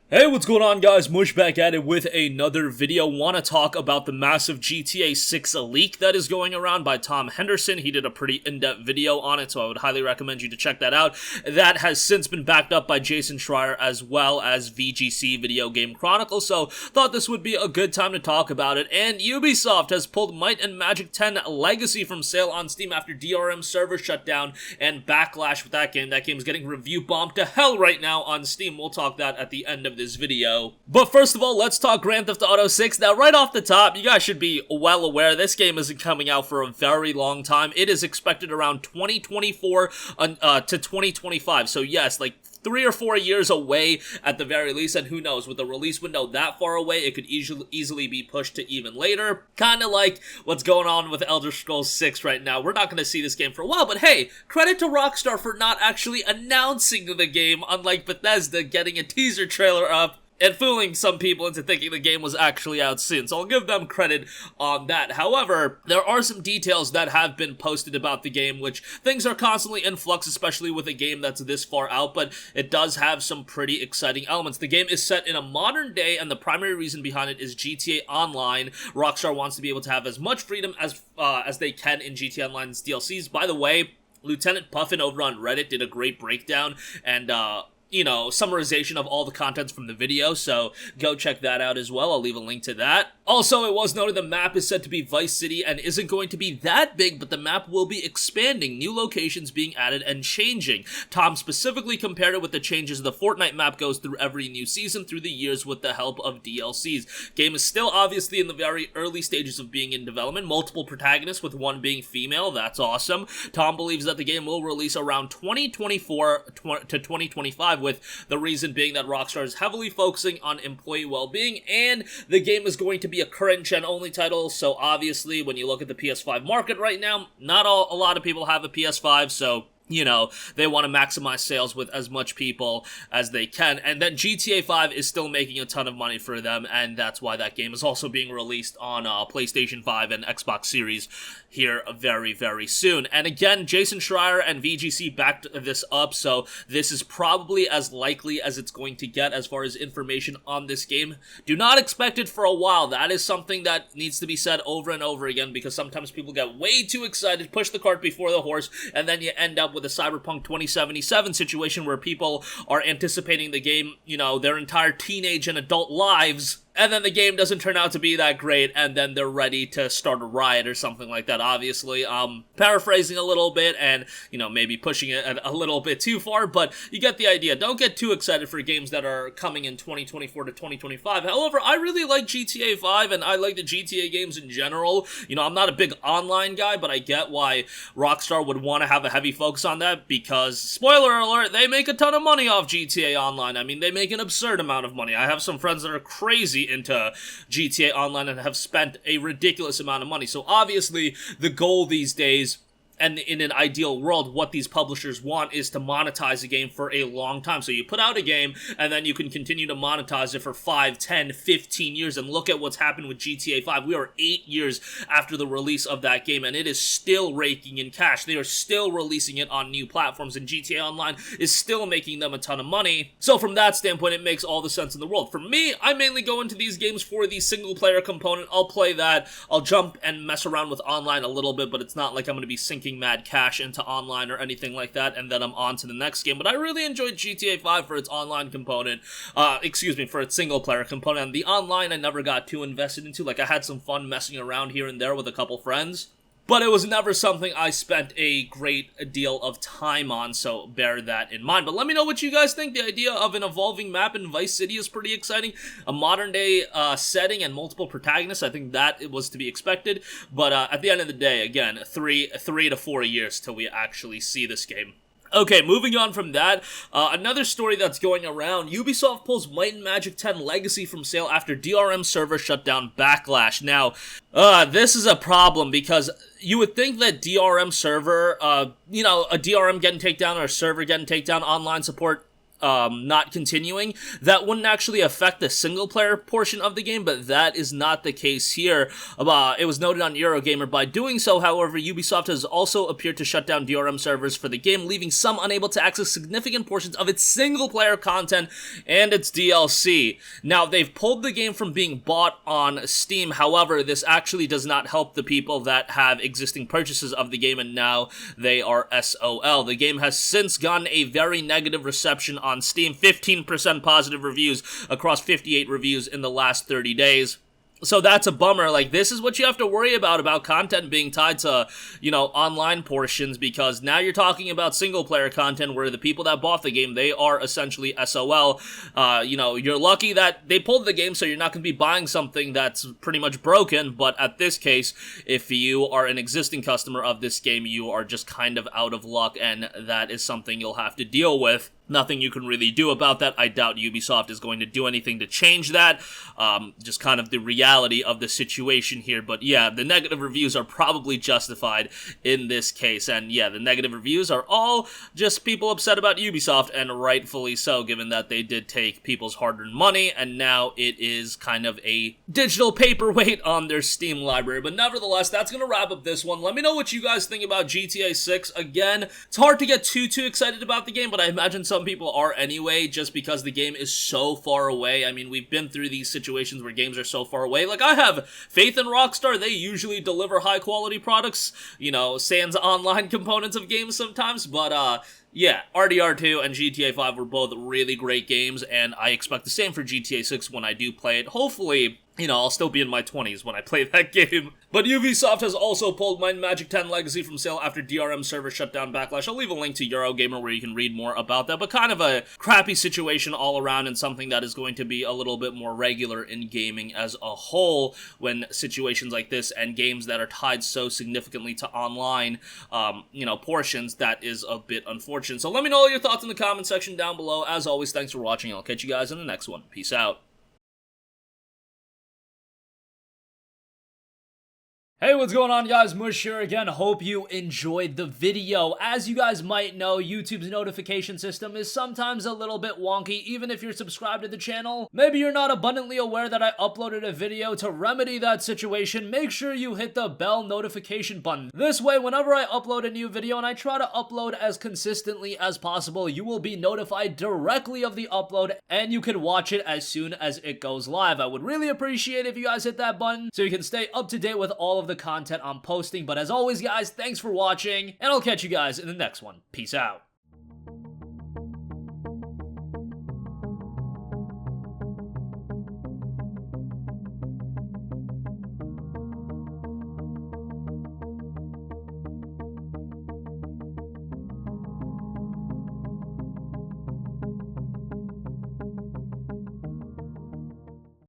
Hey, what's going on, guys? Mush back at it with another video. Want to talk about the massive GTA 6 leak that is going around by Tom Henderson. He did a pretty in-depth video on it, so I would highly recommend you to check that out. That has since been backed up by Jason Schreier as well as VGC Video Game Chronicle, so thought this would be a good time to talk about it. And Ubisoft has pulled Might and Magic 10 Legacy from sale on Steam after DRM server shut down and backlash with that game. That game's getting review bombed to hell right now on Steam. We'll talk that at the end of this video. But first of all, let's talk Grand Theft Auto 6. Now, right off the top, you guys should be well aware this game isn't coming out for a very long time. It is expected around 2024 to 2025. So yes, like 3 or 4 years away at the very least, and who knows, with the release window that far away, it could easily be pushed to even later. Kind of like what's going on with Elder Scrolls 6 right now. We're not going to see this game for a while, but hey, credit to Rockstar for not actually announcing the game, unlike Bethesda getting a teaser trailer up and fooling some people into thinking the game was actually out soon, so I'll give them credit on that. However, there are some details that have been posted about the game, which things are constantly in flux, especially with a game that's this far out, but it does have some pretty exciting elements. The game is set in a modern day, and the primary reason behind it is GTA Online. Rockstar wants to be able to have as much freedom as they can in GTA Online's DLCs. By the way, Lieutenant Puffin over on Reddit did a great breakdown and, summarization of all the contents from the video, so go check that out as well. I'll leave a link to that. Also, it was noted the map is said to be Vice City and isn't going to be that big, but the map will be expanding, new locations being added and changing. Tom specifically compared it with the changes the Fortnite map goes through every new season through the years with the help of DLCs. Game is still obviously in the very early stages of being in development, multiple protagonists with one being female, that's awesome. Tom believes that the game will release around 2024 to 2025, with the reason being that Rockstar is heavily focusing on employee well-being, and the game is going to be a current-gen only title, so obviously when you look at the PS5 market right now, not a lot of people have a PS5, so they want to maximize sales with as much people as they can. And then GTA 5 is still making a ton of money for them, and that's why that game is also being released on PlayStation 5 and Xbox Series here very, very soon. And again, Jason Schreier and VGC backed this up, so this is probably as likely as it's going to get as far as information on this game. Do not expect it for a while. That is something that needs to be said over and over again, because sometimes people get way too excited, push the cart before the horse, and then you end up with a Cyberpunk 2077 situation where people are anticipating the game, their entire teenage and adult lives, and then the game doesn't turn out to be that great, and then they're ready to start a riot or something like that, obviously. Paraphrasing a little bit and, maybe pushing it a little bit too far, but you get the idea. Don't get too excited for games that are coming in 2024 to 2025. However, I really like GTA 5, and I like the GTA games in general. I'm not a big online guy, but I get why Rockstar would want to have a heavy focus on that, because, spoiler alert, they make a ton of money off GTA Online. I mean, they make an absurd amount of money. I have some friends that are crazy into GTA Online and have spent a ridiculous amount of money. So obviously the goal these days, and in an ideal world, what these publishers want is to monetize a game for a long time. So you put out a game, and then you can continue to monetize it for 5, 10, 15 years. And look at what's happened with GTA 5. We are 8 years after the release of that game, and it is still raking in cash. They are still releasing it on new platforms, and GTA Online is still making them a ton of money. So from that standpoint, it makes all the sense in the world. For me, I mainly go into these games for the single-player component. I'll play that. I'll jump and mess around with online a little bit, but it's not like I'm going to be sinking mad cash into online or anything like that, and then I'm on to the next game. But I really enjoyed GTA 5 for its online component, for its single player component. And the online I never got too invested into. Like, I had some fun messing around here and there with a couple friends, but it was never something I spent a great deal of time on, so bear that in mind. But let me know what you guys think. The idea of an evolving map in Vice City is pretty exciting. A modern-day setting and multiple protagonists, I think that it was to be expected. But at the end of the day, again, 3 to 4 years till we actually see this game. Okay, moving on from that, another story that's going around, Ubisoft pulls Might and Magic 10 Legacy from sale after DRM server shutdown backlash. Now, this is a problem because you would think that DRM server, a DRM getting takedown or a server getting takedown, online support not continuing, that wouldn't actually affect the single player portion of the game, but that is not the case here. It was noted on Eurogamer. By doing so, however, Ubisoft has also appeared to shut down DRM servers for the game, leaving some unable to access significant portions of its single player content and its DLC. Now, they've pulled the game from being bought on Steam. However, this actually does not help the people that have existing purchases of the game, and now they are SOL. The game has since gotten a very negative reception on Steam, 15% positive reviews across 58 reviews in the last 30 days. So that's a bummer. Like, this is what you have to worry about content being tied to, you know, online portions, because now you're talking about single-player content where the people that bought the game, they are essentially SOL. You know, you're lucky that they pulled the game, so you're not going to be buying something that's pretty much broken, but at this case, if you are an existing customer of this game, you are just kind of out of luck, and that is something you'll have to deal with. Nothing you can really do about that. I doubt Ubisoft is going to do anything to change that. Just kind of the reality of the situation here. But yeah, the negative reviews are probably justified in this case. And yeah, the negative reviews are all just people upset about Ubisoft, and rightfully so, given that they did take people's hard-earned money, and now it is kind of a digital paperweight on their Steam library. But nevertheless, that's going to wrap up this one. Let me know what you guys think about GTA 6. Again, it's hard to get too excited about the game, but I imagine some people are anyway, just because the game is so far away. I mean, we've been through these situations where games are so far away. Like, I have faith in Rockstar. They usually deliver high-quality products, you know, sans online components of games sometimes, but, yeah, RDR2 and GTA 5 were both really great games, and I expect the same for GTA 6 when I do play it. Hopefully, you know, I'll still be in my 20s when I play that game. But Ubisoft has also pulled Might and Magic 10 Legacy from sale after DRM server shutdown backlash. I'll leave a link to Eurogamer where you can read more about that, but kind of a crappy situation all around, and something that is going to be a little bit more regular in gaming as a whole when situations like this and games that are tied so significantly to online, you know, portions, that is a bit unfortunate. So let me know all your thoughts in the comment section down below. As always, thanks for watching. I'll catch you guys in the next one. Peace out. Hey, what's going on, guys? Mush here again. Hope you enjoyed the video. As you guys might know, YouTube's notification system is sometimes a little bit wonky, even if you're subscribed to the channel. Maybe you're not abundantly aware that I uploaded a video. To remedy that situation, make sure you hit the bell notification button. This way, whenever I upload a new video, and I try to upload as consistently as possible, you will be notified directly of the upload, and you can watch it as soon as it goes live. I would really appreciate if you guys hit that button so you can stay up to date with all of the content I'm posting. But as always, guys, thanks for watching, and I'll catch you guys in the next one. Peace out.